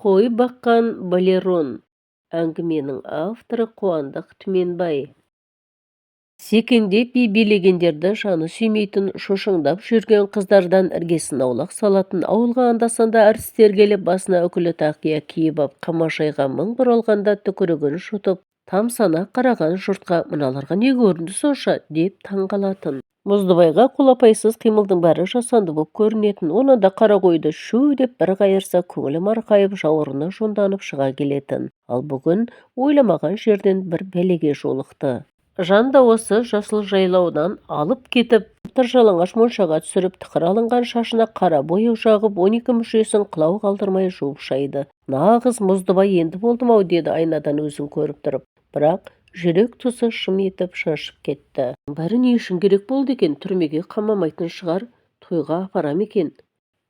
Қой баққан балерон. Әңгіменің авторы Қуандық Түменбай. Секеңдеп би билегендерді жаны сүймейтін, шошыңдап жүрген қыздардан іргесін аулақ салатын, ауылға анда-санда әртістер келіп басына үкілі тақия киіп ап, қамашайға мың бұралғанда түкірігін жұтып, тамсана қараған жұртқа мыналарға не көрінді сонша деп таңғалатын. Мұздыбайға қолапайсыз қимылдың бәрі жасанды боп көрінетін, оны да қара қойды шу деп бір қайырса, көңілі марқайып, жауырыны жонданып шыға келетін. Ал бүгін ойламаған жерден бір бәлеге жолықты. Жан дауысы жасыл жайлаудан алып кетіп, жалаңаш моншаға түсіріп, тықыр алынған шашына қара бояу жағып, 12 мүшесін қылау қалдырмай жуып шайды. Нағыз Мұздыбай енді болдым-ау деді айнадан өзін көріп тұрып. Бірақ жүрек тұсы шым етіп шашып кетті. Бәрі не үшін керек болды екен? Түрмеге қамамайтын шығар, тойға апарам екен.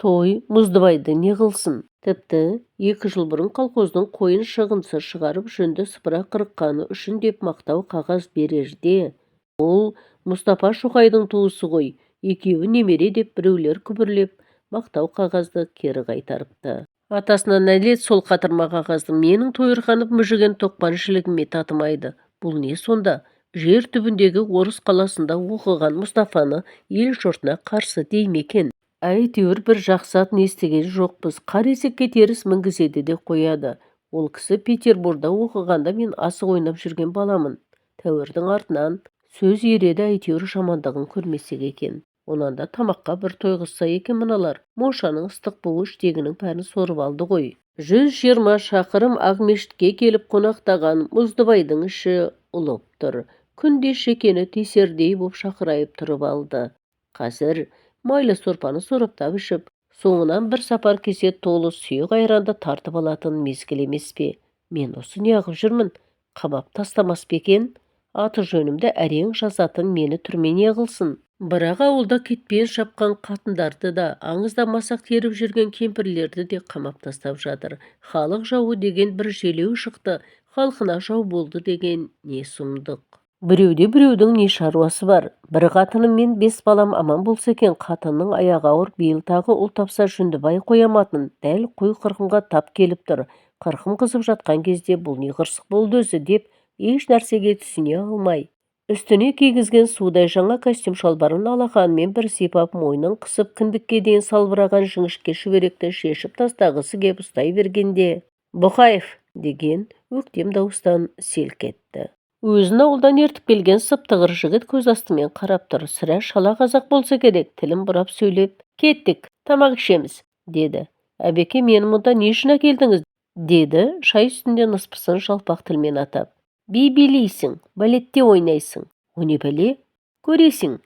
Той Мұздыбайды не қылсын? Тіпті 2 жыл бұрын колхоздың қойын шығынсыз шығарып, жүнді сыпыра қырыққаны үшін деп мақтау қағаз берерде. Ол Мұстапа Шоқайдың туысы ғой, екеуі немере деп біреулер күбірлеп, мақтау қағазды кері қайтарыпты. Атасына нәлет сол қатырма қағазды менің тойырқанып мүжіген тоқпан шілігіме татымайды. Бұл не сонда? Жер түбіндегі орыс қаласында оқыған Мұстафаны ел жұртына қарсы деймекен. Әйтеуір бір жақсы атын естіген жоқпыз. Қаресекке теріс мінгізеді де қояды. Ол кісі Петербурда оқығанда мен асық ойнап жүрген баламын. Тәуірдің артынан сөз ереді, әйтеуір жамандығын көрмесек екен. Онан да тамаққа бір тойғызса екен мыналар. Моншаның ыстық буы іштегінің бәрін сорып алды ғой. 120 шақырым Ақмешітке келіп қонақтаған Мұздыбайдың іші ұлып тұр. Күнде шекені тесердей боп шақырайып тұрып алды. Қазір майлы сорпаны сораптап ішіп, соңынан бір сапар кесе толы сұйық айранды тартып алатын мезгіл емес пе? Мен осы неғып жүрмін? Қамап тастамас па екен? Аты жөнімді әрең жазатын мені түрме не қылсын? Бірақ ауылда кетпен шапқан қатындарды да, аңызда масақ теріп жүрген кемпірлерді де қамап тастап жатыр. Халық жауы деген бір желеу шықты, халқына жау болды деген не сұмдық. Біреуде біреудің не шаруасы бар. Бір қатыным мен 5 балам аман болса екен, қатынның аяғы ауыр, биыл тағы ұл тапса Жүндібай қояматын. Дәл қой қырқымға тап келіп тұр. Қырқым қызып жатқан кезде бұл не қырсық болды өзі деп еш нәрсеге түсіне алмай. Үстіне кигізген судай жаңа костюм шалбарын алақанымен бір сипап, мойнын қысып, кіндікке дейін салбыраған жіңішке шүберекті шешіп тастағысы кеп ұстай бергенде, Бұқаев деген өктем дауыстан селк етті. Өзін ауылдан ертіп келген сыптығыр жігіт көз астымен қарап тұр. Сірә шала қазақ болса керек, тілін бұрап сөйлеп, кеттік, тамақ ішеміз, деді. Әбеке, мені мұнда не үшін әкелдіңіз? Деді, шай үстінде ныспысын жалпақ тілмен атап. Би билейсің, балетте ойнайсың. О не бәле? Көресің.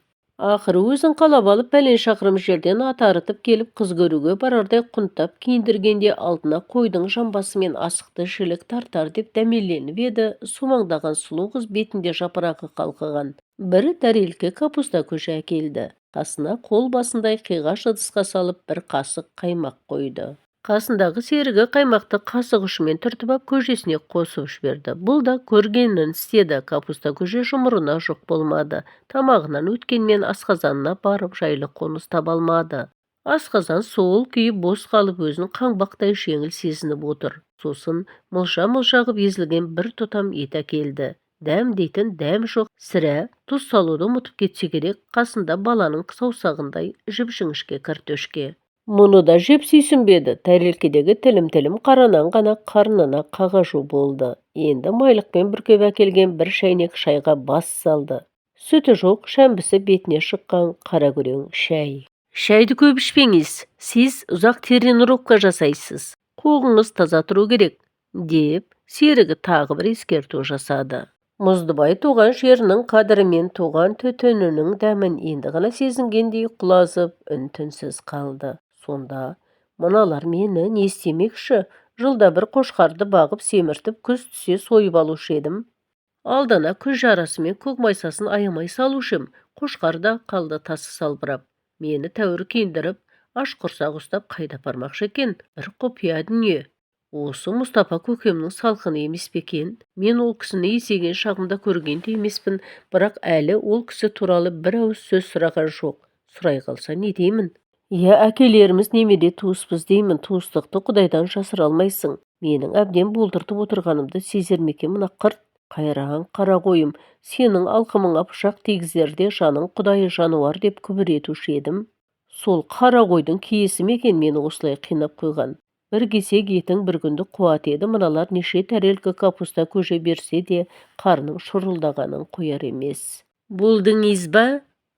Ақыры өзін қалап алып бәлен шақырым жерден атарытып келіп қыз көруге барардай құнттап киіндіргенде алдына қойдың жамбасы мен асықты шілік тартар деп дәмеленіп еді, сумаңдаған сұлу қыз бетінде жапырағы қалқыған бір тәрелке капуста көші әкелді. Қасына қол басындай қиғаш ыдысқа салып бір қасық қаймақ қойды. Қасындағы серігі қаймақты қасық ұшымен түртіп ап көжесіне қосып жіберді. Бұл да көргенін істеді. Капуста көже жұмырына жоқ болмады. Тамағынан өткенмен асқазанына барып жайлы қоныс таба алмады. Асқазан сол күйі бос қалып өзін қаңбақтай жеңіл сезініп отыр. Сосын мылжа-мылжа ғып езілген бір тұтам ет әкелді. Дәм дейтін дәм жоқ. Сірә тұз салуды ұмытып кетсе керек, қасында баланың саусағындай жіп-жіңішке картөшке. Мұны да жеп сүйсінбеді. Тәрелкедегі тілім-тілім қаранан ғана қарнына қағажу болды. Енді майлықпен бүркеп әкелген бір шәйнек шайға бас салды. Сүті жоқ, шәмбісі бетіне шыққан қара күрең шәй. Шәйді көп ішпеңіз, сіз ұзақ тренировка жасайсыз. Қоғыңыз таза тұру керек, деп серігі тағы бір ескерту жасады. Мұздыбай туған жерінің қадірімен туған төтенінің дәмін енді ғана сезінгендей құлазып, үн-түнсіз қалды. Сонда мыналар мені не істемекші? Жылда бір қошқарды бағып семіртіп, күз түсе сойып алушы едім. Алдана күз жарасымен көк майсасын аямай салушым. Қошқар да қалды тасы салбырап. Мені тәуір киіндіріп, аш құрсақ ұстап қайда бармақшы екен? Бір құпия дүние. Осы Мұстапа көкемнің салқыны емес пе екен? Мен ол кісіні есейген шағымда көрген де емеспін, бірақ әлі ол кісі туралы бір ауыз сөз сұраған жоқ. Сұрай қалса не деймін? Иә, әкелеріміз немере туыспыз деймін, туыстықты Құдайдан жасыра алмайсың. Менің әбден болдыртып отырғанымды сезер ме екен мына қырт? Қайран қара қойым, сенің алқымыңа пышақ тигізерде жаның Құдайы жануар деп күбір етуші едім. Сол қара қойдың киесі ме екен мені осылай қинап қойған. Бір кесек етің бір күнді қуат еді, мыналар неше тәрелкі капуста көже берсе де қарның шұрылдағанын қояр емес. Болдыңыз ба?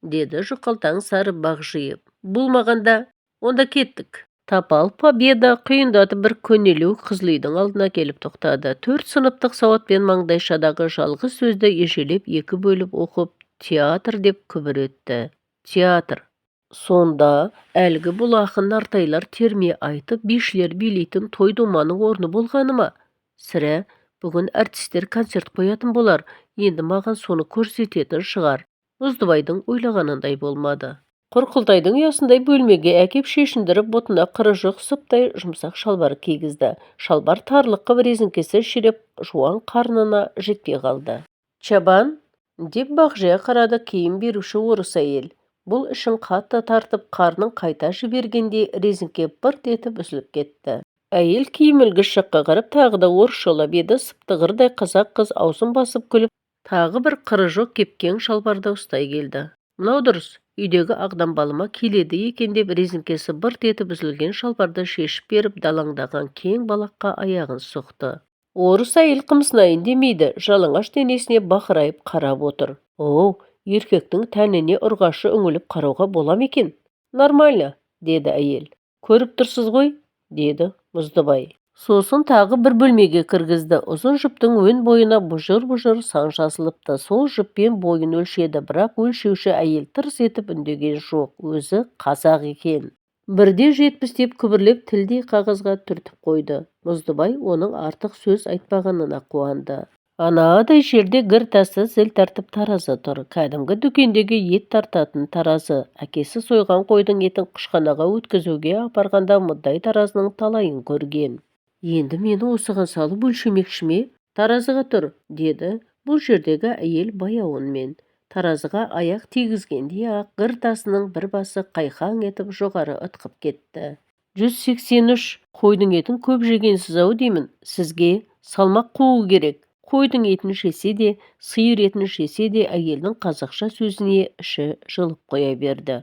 Деді жұқалтаң сары бағжиып. Болмағанда, онда кеттік. Тапал Победа құйындатып бір көнелеу қызыл үйдің алдына келіп тоқтады. 4 сыныптық сауатпен маңдайшадағы жалғыз сөзді ежелеп екі бөліп оқып, театр деп күбір етті. Театр. Сонда әлгі бұл ақын нартайлар терме айтып, бишілер билейтін той думаның орны болғаны ма? Сірә, бүгін әртістер концерт қоятын болар, енді маған соны көрсететін шығар. Мұздыбайдың ойлағанындай болмады. Құрқылтайдың ұясындай бөлмеге әкеп шешіндіріп, ботына қыры жоқ сыптай жұмсақ шалбар кигізді. Шалбар тарлық қып резіңкесі шіреп, жуан қарнына жетпей қалды. Чабан, деп бағжия қарады киім беруші орыс әйел. Бұл ішін қатты тартып, қарның қайта жібергенде резіңке бырт етіп үзіліп кетті. Әйел киімілгіш жаққа қарап тағы да орысшалап еді, сыптығырдай қазақ қыз аузын басып күліп, тағы бір қыры жоқ кепкен шалбарда ұстай келді. Мынау дұрыс, үйдегі ағдамбалыма келеді екен деп резіңкесі бырт етіп үзілген шалбарды шешіп беріп, далаңдаған кең балаққа аяғын соқты. Орыс әйел қымсынайын демейді, жалаңаш денесіне бақырайып қарап отыр. Оу, еркектің тәніне ұрғашы үңіліп қарауға бола ма екен? Нормально, деді әйел. Көріп тұрсыз ғой, деді Мұздыбай. Сосын тағы бір бөлмеге кіргізді. Ұзын жіптің өн бойына бұжыр-бұжыр сан жазылыпты. Сол жіппен бойын өлшеді, бірақ өлшеуші әйел тырс етіп үндеген жоқ. Өзі қазақ екен. Бірде 70 деп күбірлеп тілдей қағазға түртіп қойды. Мұздыбай оның артық сөз айтпағанына қуанды. Анадай жерде гір тасы зіл тартып таразы тұр. Кәдімгі дүкендегі ет тартатын таразы. Әкесі сойған қойдың етін қышқанаға өткізуге апарғанда мұндай таразының талайын көрген. Енді мені осыған салып өлшемекші ме? Таразыға тұр, деді бұл жердегі әйел баяуынмен. Таразыға аяқ тигізгенде ақ гір тасының бір басы қайқаң етіп жоғары ытқып кетті. 183, қойдың етін көп жегенсіз-ау деймін. Сізге салмақ қуу керек. Қойдың етін жесе де, сиыр етін жесе де, әйелдің қазақша сөзіне іші жылып қоя берді.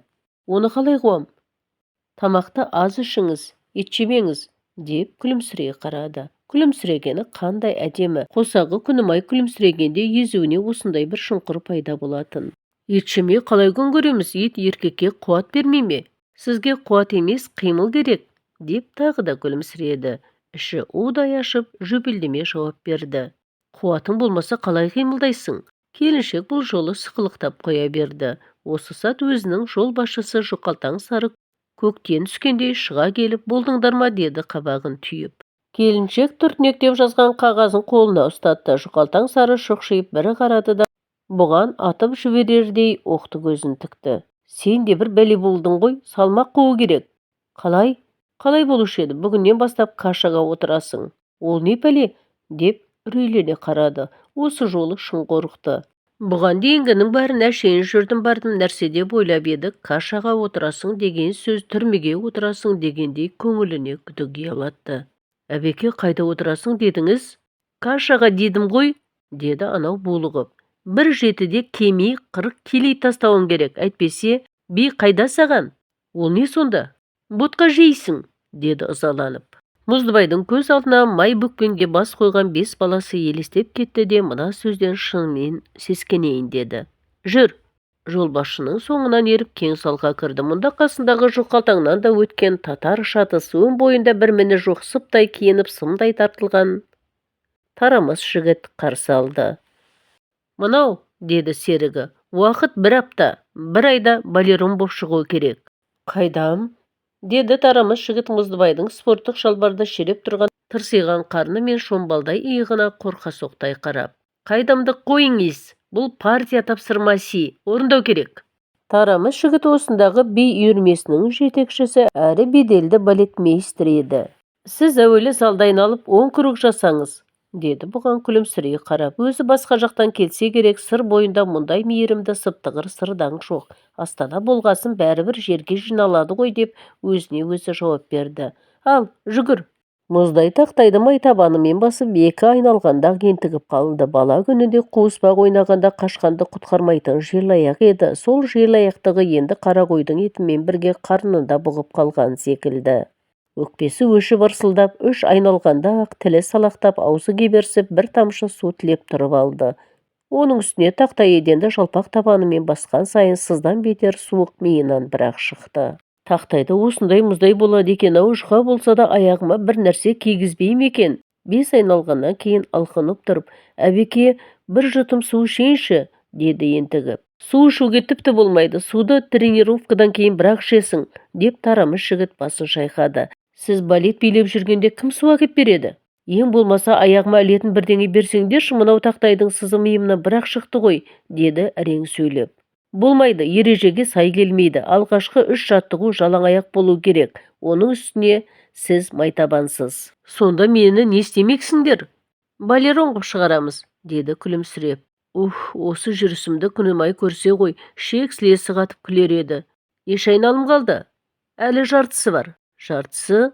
Оны қалай қуам? Тамақты аз ішіңіз, ет жемеңіз, деп күлімсірей қарады. Күлімсірегені қандай әдемі. Қосағы күнімай күлімсірегенде езуіне осындай бір шұңқыр пайда болатын. Ет жемей қалай күн көреміз? Ет еркекке қуат бермей ме? Сізге қуат емес, қимыл керек, деп тағы да күлімсіреді. Іші удай ашып, жөпелдеме жауап берді. Қуатың болмаса қалай қимылдайсың? Келіншек бұл жолы сықылықтап қоя берді. Осы сәт өзінің жол басшысы жұқалтаң сары көктен түскендей шыға келіп, болдыңдар ма, деді қабағын түйіп. Келіншек түртінектеп жазған қағазын қолына ұстатты. Жұқалтаң сары шұқшиып бірі қарады да бұған атып жіберердей оқты көзін тікті. Сен де бір бәле болдың ғой, салмақ қуу керек. Қалай болушы еді? Бүгіннен бастап кашаға отырасың. Ол не пәле? Деп үрейлене қарады. Осы жолы шын қорықты. Бұған дейінгінің бәрін әшейін жүрдім бардым нәрседе ойлап еді, кашаға отырасың деген сөз түрмеге отырасың дегендей көңіліне күдік ұялатты. Әбеке, қайда отырасың дедіңіз? Кашаға дедім ғой, деді анау булығып. Бір жетіде кемей 40 келей тастауың керек, әйтпесе би қайда саған? Ол не сонда? Ботқа жейсің, деді ызаланып. Мұздыбайдың көз алдына май бүккенге бас қойған 5 баласы елестеп кетті де мына сөзден шынымен сескенейін деді. Жүр, жолбасшының соңынан еріп кең салға кірді. Мұнда қасындағы жұқалтаңнан да өткен татар шатыс өн бойында бір міні жоқ сыптай киініп сымдай тартылған тарамыс жігіт қарсы алды. Мынау, деді серігі, уақыт 1 апта, 1 айда балерон боп шығу керек. Қайдам? Деді тарамыс жігіт Мұздыбайдың спорттық шалбарды шереп тұрған тырсиған қарны мен шомбалдай иығына қорқа соқтай қарап. Қайдамды қойыңыз, бұл партия тапсырмасы, орындау керек. Тарамыс жігіт осындағы би үйірмесінің жетекшісі әрі беделді балетмейстер еді. Сіз әуелі залда айналып 10 круг жасаңыз. деді бұған күлімсірей қарап. Өзі басқа жақтан келсе керек, сыр бойында мұндай мейірімді сыптығыр сырдаң жоқ. Астана болғасын бәрібір жерге жиналады ғой деп өзіне өзі жауап берді. Ал, жүгір. Мұздай тақтайды майтабанымен басып екі айналғанда ентігіп қалды. Бала күнінде қуыспақ ойнағанда қашқанды құтқармайтын желаяқ еді. Сол желаяқтығы енді қара қойдың етімен бірге қарнында бұғып қалған секілді. Өкпесі өшіп ырсылдап, үш айналғанда ақ тілі салақтап, аузы кеберсіп, бір тамшы су тілеп тұрып алды. Оның үстіне тақта еденді жалпақ табанымен басқан сайын сыздан бетер суық миынан бірақ шықты. Тақтайды осындай мұздай болады екен-ау, жұқа болса да аяғыма бір нәрсе кигізбей ме екен? 5 айналғаннан кейін алқынып тұрып, әбеке, бір жұтым су ішейінші, деді ентігіп. Су ішуге тіпті болмайды, суды тренировкадан кейін бірақ ішесің, деп тарамыш жігіт басын шайқады. Сіз балет билеп жүргенде кім су әкеп береді? Ең болмаса аяғыма ілетін бірдеңе берсеңдерші, мынау тақтайдың сызы миымнан бірақ шықты ғой, деді әрең сөйлеп. Болмайды, ережеге сай келмейді. Алғашқы 3 жаттығу жалаң аяқ болу керек. Оның үстіне сіз майтабансыз. Сонда мені не істемексіңдер? Балерон қып шығарамыз, деді күлімсіреп. Осы жүрісімді күнімай көрсе ғой, шек сілесі қатып күлер еді. Еш айналым қалды? Әлі жартысы бар. Жартысы?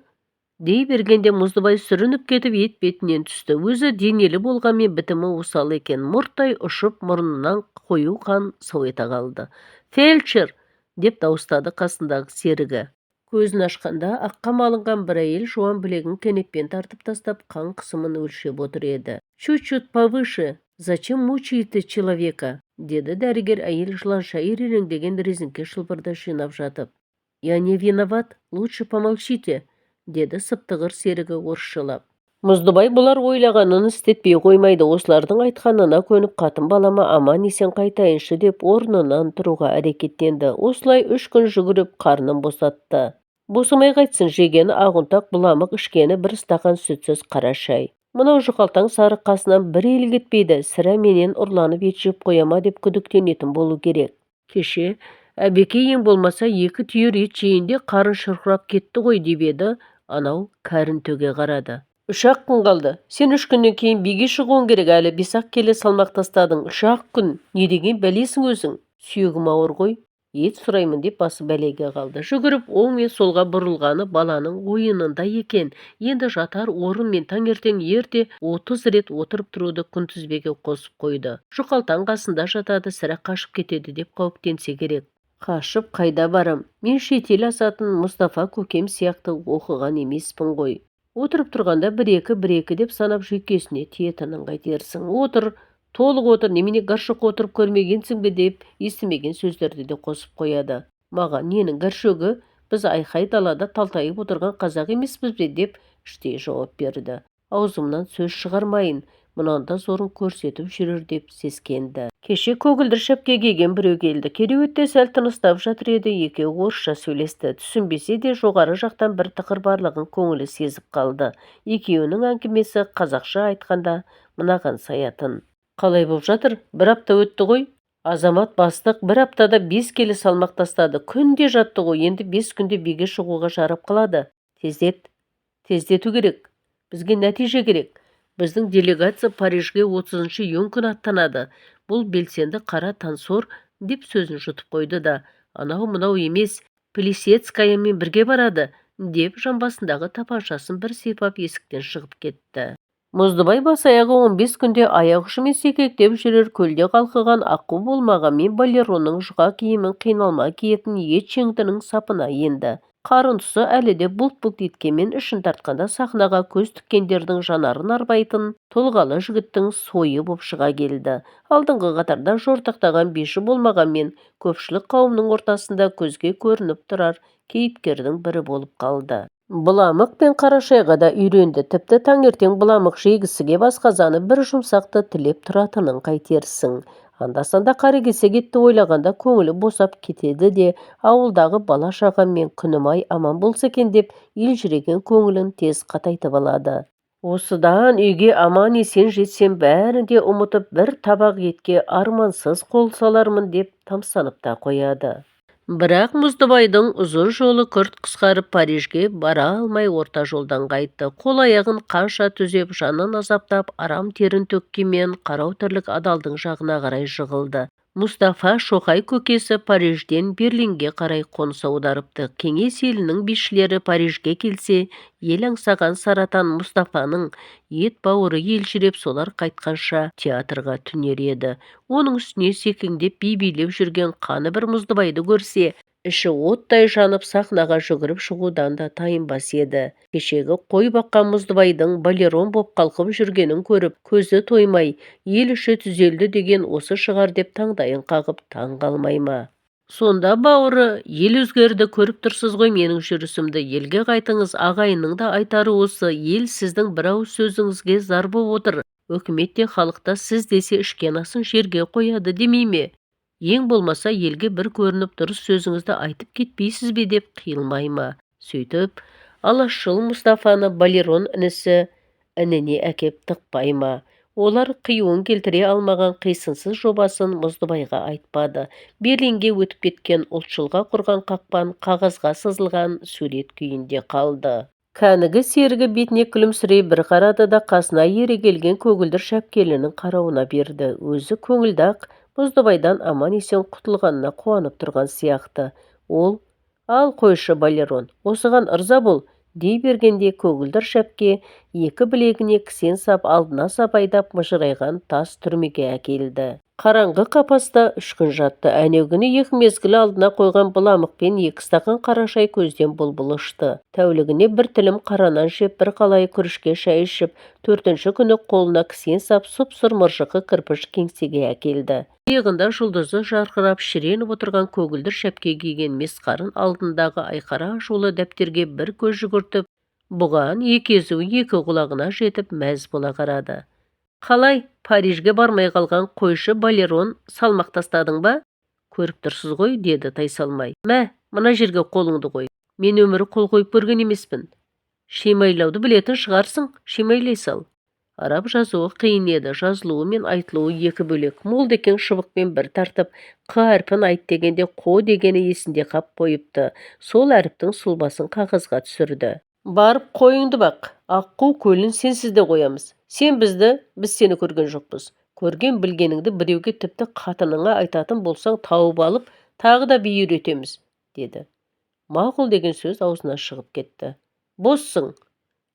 Дей бергенде Мұздыбай сүрініп кетіп ет-бетінен түсті. Өзі денелі болғанмен бітімі осал екен. Мұрттай ұшып, мұрнынан қою қан сау ете қалды. Фельдшер! Деп дауыстады қасындағы серігі. Көзін ашқанда аққа малынған бір әйел жуан білегін кенеппен тартып тастап, қан қысымын өлшеп отыр еді. Чуть-чуть повыше. Зачем мучаете человека? Деді дәрігер әйел жыланша ирелеңдеген резеңке шылбырды жинап жатып. Я не виноват, лучше помолчите, деді сыптығыр серігі орысшылап. Мұздыбай бұлар ойлағанын істетпей қоймайды, осылардың айтқанына көніп қатын балама аман есен қайтайыншы деп орнынан тұруға әрекеттенді. Осылай 3 күн жүгіріп қарнын босатты. Босамай қайтсын, жегені ағынтақ, бұламық, ішкені бір стақан сүтсіз қара шай. Мынау жұқалтаң сары қасынан бір ел кетпейді, сірә менен ұрланып ет жеп қояма деп күдіктенетін болу керек. Кеше әбеке ең болмаса 2 түйір ет жейінде қарын шұрқырап кетті ғой деп еді, анау кәрін төге қарады. 3-ақ күн қалды. Сен 3 күннен кейін биге шығуың керек, әлі 5-ақ келі салмақ тастадың. 3-ақ күн. Не деген бәлесің өзің? Сүйегім ауыр ғой. Ет сұраймын деп басы бәлеге қалды. Жүгіріп оң мен солға бұрылғаны баланың ойынында екен. Енді жатар орын мен таңертең ерте 30 рет отырып тұруды күнтізбеге қосып қойды. Жұқалтаң қасында жатады, сірә қашып кетеді деп қауіптенсе керек. Қашып қайда барам? Мен шетел асатын Мұстафа көкем сияқты оқыған емеспін ғой. Отырып тұрғанда бір-екі деп санап жүйкесіне тиетінін қайтерсің. Отыр, толық отыр, немене гаршық отырып көрмегенсің бе деп естімеген сөздерді де қосып қояды. Маған ненің гаршөгі? Біз айқай далада талтайып отырған қазақ емеспіз бе деп іштей жауап берді. Аузымнан сөз шығармайын, мұнанда зорын көрсетіп жүрер деп сескенді. Кеше көгілдір шәпке киген біреу келді. Кереуетте сәл тыныстап жатыр еді, екеуі орысша сөйлесті. Түсінбесе де жоғары жақтан бір тықыр барлығын көңілі сезіп қалды. Екеуінің әңгімесі қазақша айтқанда мынаған саятын. Қалай болып жатыр? 1 апта өтті ғой. Азамат бастық 1 аптада 5 келі салмақ тастады. Күнде жатты ғой, енді 5 күнде биге шығуға жарап қалады. Тездету керек. Бізге нәтиже керек. Біздің делегация Парижге 30-шы июнь күні аттанады. Бұл белсенді қара тансор деп сөзін жұтып қойды да, анау-мынау емес, Плисецкаямен бірге барады, деп жамбасындағы тапаншасын бір сипап есіктен шығып кетті. Мұздыбай бас аяғы 15 күнде аяқ ұшымен секектеп жүрер, көлде қалқыған аққу болмағанмен балеронның жұқа киімін қиналма киетін ет жеңдінің сапына енді. Қарын тұсы әлі де бұлт-бұлт еткенмен ішін тартқанда сахнаға көз тіккендердің жанарын арбайтын тұлғалы жігіттің сойы боп шыға келді. Алдыңғы қатарда жортақтаған биші болмағанмен көпшілік қауымның ортасында көзге көрініп тұрар кейіпкердің бірі болып қалды. Бұламық пен қарашайға да үйренді. Тіпті таңертең бұламық жегісіге басқазаны бір жұмсақты тілеп тұратынын қайтерсің. Анда-санда қары кесе кетті ойлағанда көңілі босап кетеді де, ауылдағы бала шағамен күнімай аман болса екен деп елжіреген көңілін тез қатайтып алады. Осыдан үйге аман есен жетсем бәрін де ұмытып бір табақ етке армансыз қол салармын деп тамсанып та қояды. Бірақ Мұздыбайдың ұзын жолы күрт қысқарып Парижге бара алмай орта жолдан қайтты. Қол аяғын қанша түзеп, жанын азаптап, арам терін төккенмен қарау тірлік адалдың жағына қарай жығылды. Мұстафа Шоқай көкесі Парижден Берлинге қарай қоныс аударыпты. Кеңес елінің бишілері Парижге келсе, ел аңсаған саратан Мұстафаның ет бауыры елжіреп, солар қайтқанша театрға түнер еді. Оның үстіне секеңдеп би билеп жүрген қаны бір Мұздыбайды көрсе, іші оттай жанып, сахнаға жүгіріп шығудан да тайынбас еді. Кешегі қой баққан Мұздыбайдың балерон боп қалқып жүргенін көріп, көзі тоймай, ел іші түзелді деген осы шығар деп таңдайын қағып таң қалмай ма? Сонда бауыры, ел өзгерді, көріп тұрсыз ғой менің жүрісімді, елге қайтыңыз, ағайынның да айтары осы, ел сіздің бір ауыз сөзіңізге зар боп отыр. Өкімет те халықта сіз десе ішкен асын жерге қояды демей ме? Ең болмаса елге бір көрініп дұрыс сөзіңізді айтып кетпейсіз бе деп қиылмай ма? Сөйтіп, алашшыл Мұстафаны балерон інісі ініне әкеп тықпай ма? Олар қиюын келтіре алмаған қисынсыз жобасын Мұздыбайға айтпады. Берлинге өтіп кеткен ұлтшылға құрған қақпан қағазға сызылған сурет күйінде қалды. Кәнігі серігі бетіне күлімсірей бір қарады да қасына ере келген көгілдір шәпкелінің қарауына берді. Өзі көңілдақ, Мұздыбайдан аман есен құтылғанына қуанып тұрған сияқты. Ол, ал қойшы балерон, осыған ырза бол, дей бергенде көгілдір шәпке екі білегіне кісен сап, алдына сапайдап мыжырайған тас түрмеге әкелді. Қараңғы қапаста 3 күн жатты. Әнеугүні 2 мезгіл алдына қойған бұламықпен 2 стакан қара шай көзден бұлбұл ұшты. Тәулігіне 1 тілім қаранан жеп, бір қалай күрішке шай ішіп, 4-ші күні қолына кісен сап, сұп-сұр мыржықы кірпіш кеңсеге әкелді. Иығында жұлдызы жарқырап шіреніп отырған көгілдір шәпке киген месқарын алдындағы айқара ашулы дәптерге бір көз жүгіртіп, бұған езуі 2 құлағына жетіп мәз бола қарады. Қалай, Парижге бармай қалған қойшы балерон салмақ тастадың ба? Көріп тұрсыз ғой, деді тайсалмай. Мә, мына жерге қолыңды қой. Мен өмірі қол қойып көрген емеспін. Шимайлауды білетін шығарсың, шимайлай сал. Араб жазуы қиын еді, жазылуы мен айтылуы екі бөлек. Молдекең шыбықпен бір тартып, қ әрпін айт дегенде қо дегені есінде қап қойыпты. Сол әріптің сұлбасын қағазға түсірді. Барып қойыңды бақ, Аққу көлін сенсіз де қоямыз. Сен бізді, біз сені көрген жоқпыз. Көрген білгеніңді біреуге тіпті қатыныңа айтатын болсаң тауып алып, тағы да би үйретеміз, деді. Мақұл деген сөз аузынан шығып кетті. Боссың.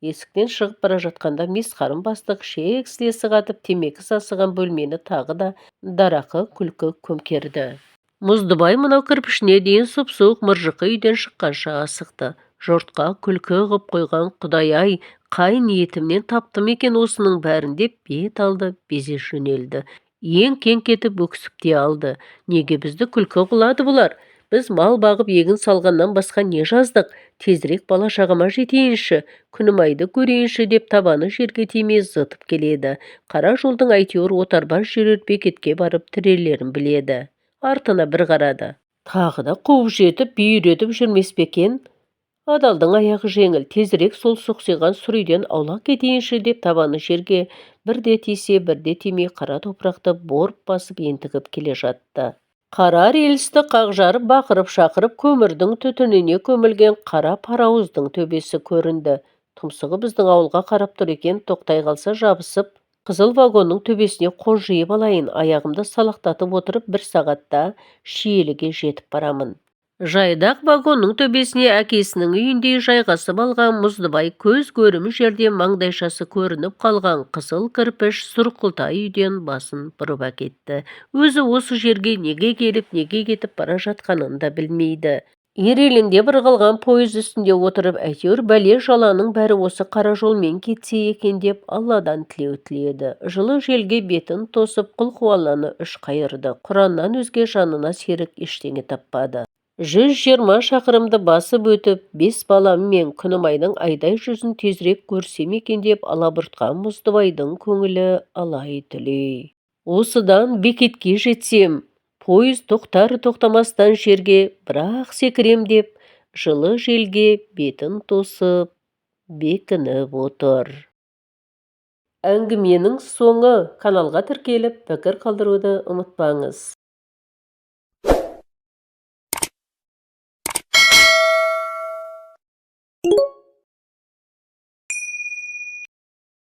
Есіктен шығып бара жатқанда месқарын бастық шек сілесі қатып темекі сасыған бөлмені тағы да дарақы күлкі көмкерді. Мұздыбай мынау кірпішіне дейін сұп-суық мыржықы үйден шыққанша асықты. Жұртқа күлкі ғып қойған Құдай-ай, қай ниетімнен таптым екен осының бәрін деп бет алды, безе жөнелді. Ең кең кетіп өксіп те алды. Неге бізді күлкі қылады бұлар? Біз мал бағып егін салғаннан басқа не жаздық? Тезірек бала шағама жетейінші, күнімайды көрейінші деп табаны жерге тимей зытып келеді. Қара жолдың әйтеуір отарбас жүрер бекетке барып тірелерін біледі. Артына бір қарады. Тағы да қуып жетіп, бүйретіп жүрмес бе екен? Адалдың аяғы жеңіл, тезірек сол сұқсиған сүр үйден аулақ кетейінші деп табаны жерге бірде тисе, бірде тимей қара топырақты борып басып ентігіп келе жатты. Қара рельсті қақ-жарып, бақырып-шақырып көмірдің түтініне көмілген қара парауыздың төбесі көрінді. Тұмсығы біздің ауылға қарап тұр екен, тоқтай қалса жабысып, қызыл вагонның төбесіне қонжиып алайын, аяғымды салақтатып отырып 1 сағатта Шиеліге жетіп барамын. Жайдақ вагонның төбесіне әкесінің үйіндей жайғасып алған Мұздыбай көз көрім жерде маңдайшасы көрініп қалған қызыл кірпіш сұрқылтай үйден басын бұрып әкетті. Өзі осы жерге неге келіп, неге кетіп бара жатқанын да білмейді. Ирелінде бір қалған пойыз үстінде отырып, әйтеуір бәле жаланың бәрі осы қара жолмен кетсе екен деп Алладан тілеу тіледі. Жылы желге бетін тосып құлқуаланы үш қайырды. Құраннан өзге жанына серік ештеңе таппады. 120 шақырымды басып өтіп, 5 балам мен Күнімайдың айдай жүзін тезірек көрсем екен деп алабұртқан Мұздыбайдың көңілі алай-түлей. Осыдан бекетке жетсем, пойыз тоқтар-тоқтамастан жерге бірақ секірем деп, жылы желге бетін тосып, бекініп отыр. Әңгіменің соңы. Каналға тіркеліп, пікір қалдыруды ұмытпаңыз.